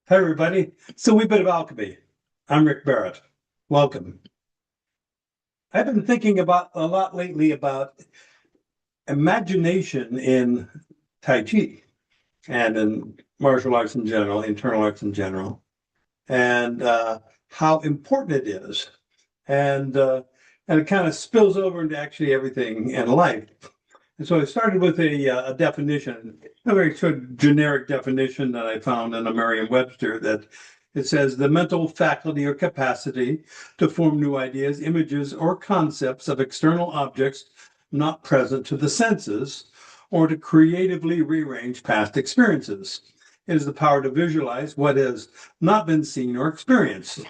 Hi, everybody. So we bit of alchemy. I'm Rick Barrett. Welcome. I've been thinking about a lot lately about imagination in Tai Chi and in martial arts in general, internal arts in general, and how important it is. And it kind of spills over into actually everything in life. And so I started with a definition, a very sort of generic definition that I found in a Merriam-Webster, that it says the mental faculty or capacity to form new ideas, images, or concepts of external objects not present to the senses, or to creatively rearrange past experiences. It is the power to visualize what has not been seen or experienced.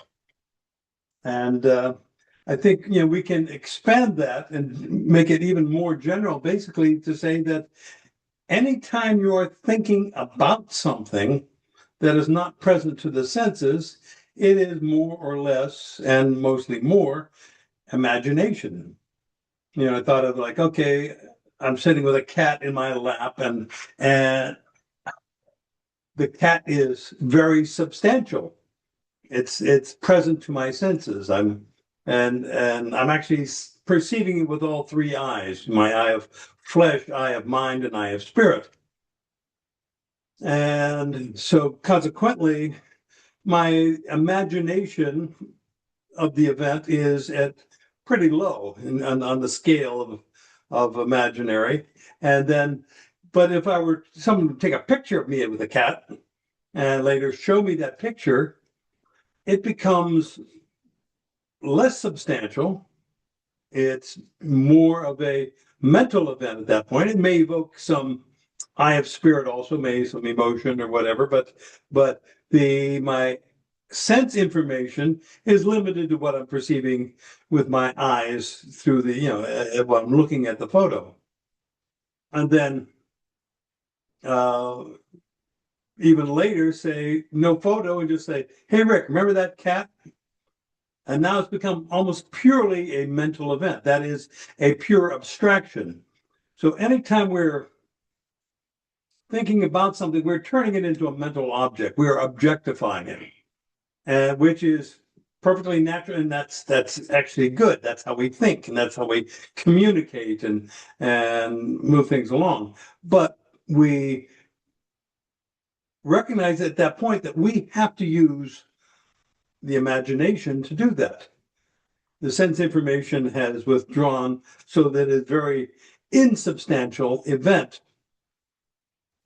And I think we can expand that and make it even more general, basically to say that anytime you are thinking about something that is not present to the senses, it is more or less, and mostly more, imagination. I thought of like, okay, I'm sitting with a cat in my lap, and the cat is very substantial. It's present to my senses. I'm actually perceiving it with all three eyes: my eye of flesh, eye of mind, and eye of spirit. And so consequently, my imagination of the event is at pretty low on the scale of imaginary. But if I were someone to take a picture of me with a cat and later show me that picture, it becomes less substantial. It's more of a mental event at that point. It may evoke some eye of spirit, also maybe some emotion or whatever, but my sense information is limited to what I'm perceiving with my eyes through when I'm looking at the photo. And then even later say no photo and just say, hey, Rick, remember that cat? And now it's become almost purely a mental event. That is a pure abstraction. So anytime we're thinking about something, we're turning it into a mental object. We're objectifying it, which is perfectly natural, and that's actually good. That's how we think, and that's how we communicate and move things along. But we recognize at that point that we have to use the imagination to do that. The sense information has withdrawn so that it's very insubstantial event.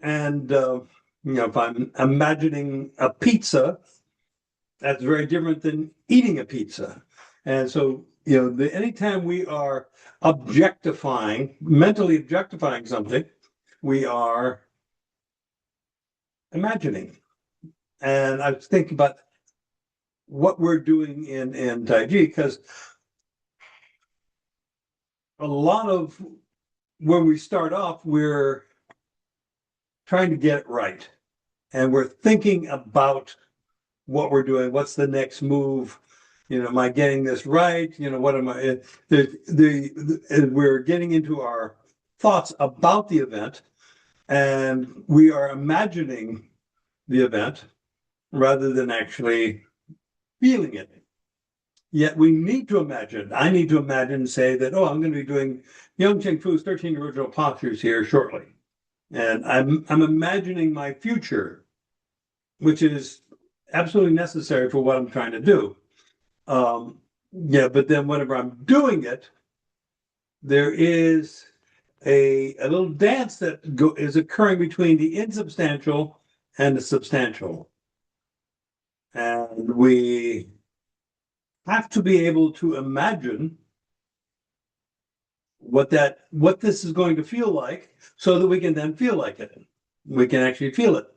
And if I'm imagining a pizza, that's very different than eating a pizza. And so, anytime we are mentally objectifying something, we are imagining. And I was thinking about what we're doing in Tai Chi, because a lot of when we start off, we're trying to get it right. And we're thinking about what we're doing. What's the next move? Am I getting this right? What am I? We're getting into our thoughts about the event, and we are imagining the event rather than actually feeling it. Yet we need to imagine. I need to imagine and say that, oh, I'm going to be doing Young Cheng Fu's 13 original postures here shortly. And I'm imagining my future, which is absolutely necessary for what I'm trying to do. But then whenever I'm doing it, there is a little dance that is occurring between the insubstantial and the substantial. And we have to be able to imagine what this is going to feel like so that we can then feel like it. We can actually feel it.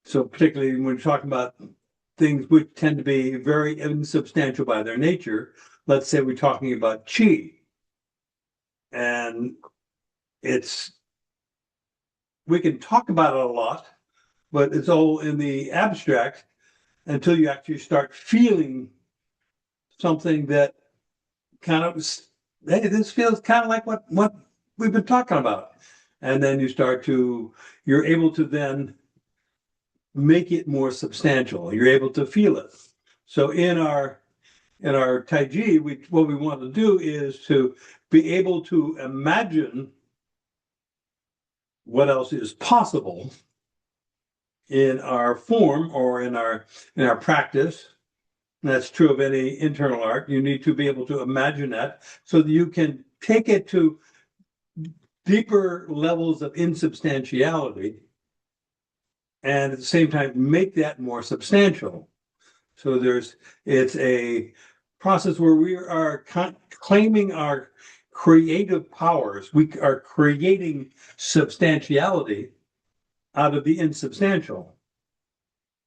So particularly when we're talking about things which tend to be very insubstantial by their nature, let's say we're talking about chi. And we can talk about it a lot, but it's all in the abstract until you actually start feeling something that kind of, hey, this feels kind of like what we've been talking about. And then you're able to then make it more substantial. You're able to feel it. So in our Tai Chi, what we want to do is to be able to imagine what else is possible in our form or in our practice. And that's true of any internal art. You need to be able to imagine that so that you can take it to deeper levels of insubstantiality and at the same time make that more substantial. So it's a process where we are claiming our creative powers. We are creating substantiality out of the insubstantial.